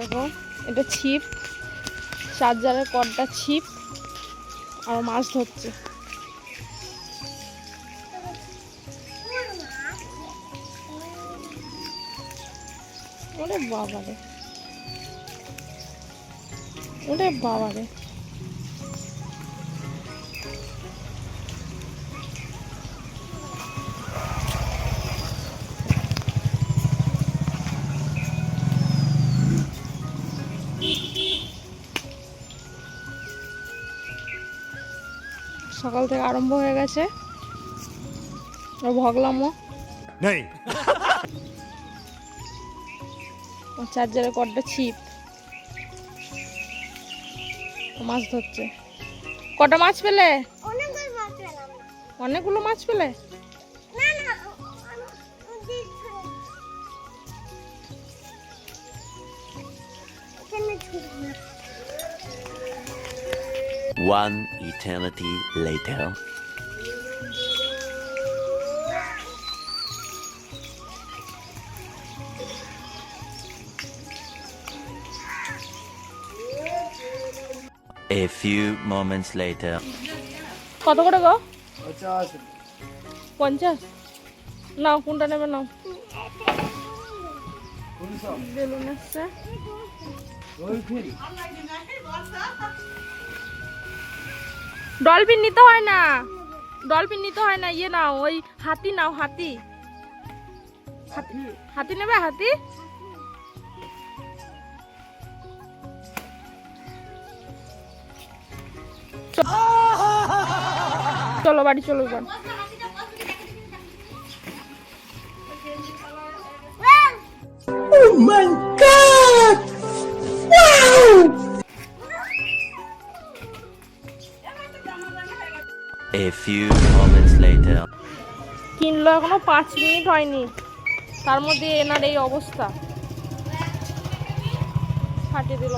দেখো এটা ছিপ, চার্জারের কর্ডটা ছিপ আর মাছ ধরছে। ওরে বাবারে, ওরে বাবারে, সকাল থেকে আরম্ভ হয়ে গেছে ভগলামো। চার্জারের কর্ডটা ছিপ, মাছ ধরছে। কটা মাছ পেলে? অনেকগুলো মাছ পেলে? One eternity later. A few moments later. কত করে গো? 50। নাও, কোনটা নেবে নাও। বেলুন আসছে। ডলফিন নিতে হয় না, ডলফিন নিতে হয় না, ইয়ে নাও, ওই হাতি নাও, হাতি। হাতি নেবে? হাতি চলো বাড়ি চলো এবার। Oh my God! Wow! A few moments later. কিনলো এখনো 5 মিনিট হয়নি, তার মধ্যে এনার এই অবস্থা। ফাটিয়ে দিল।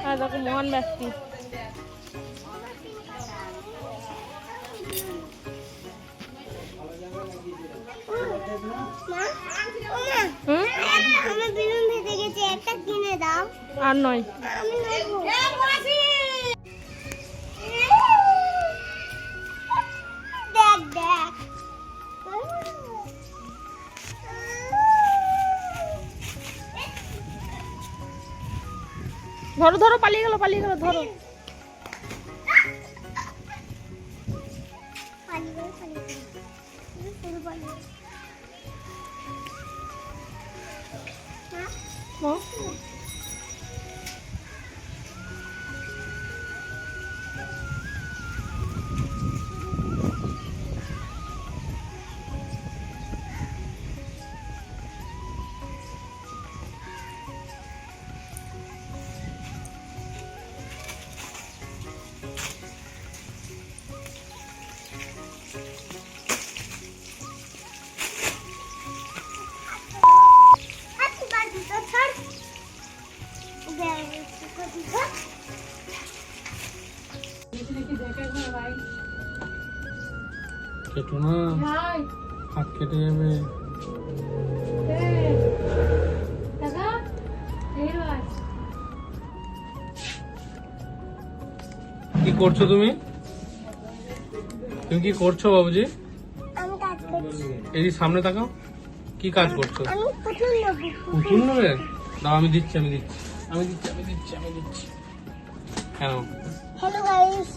হ্যাঁ দেখো, মহান ব্যক্তি। আর নয়, ধরো ধরো, পালিয়ে গেল, পালিয়ে গেল, ধরো। কেটো না, হাত কেটে যাবে। কি করছো তুমি? তুমি কি করছো বাবুজি? এই সামনে তাকাও, কি কাজ করছো? পুতুল নেবে? দাও, আমি দিচ্ছি, আমি দিচ্ছি, আমি দিচ্ছি, আমি দিচ্ছি, আমি দিচ্ছি। কেন? Hello guys,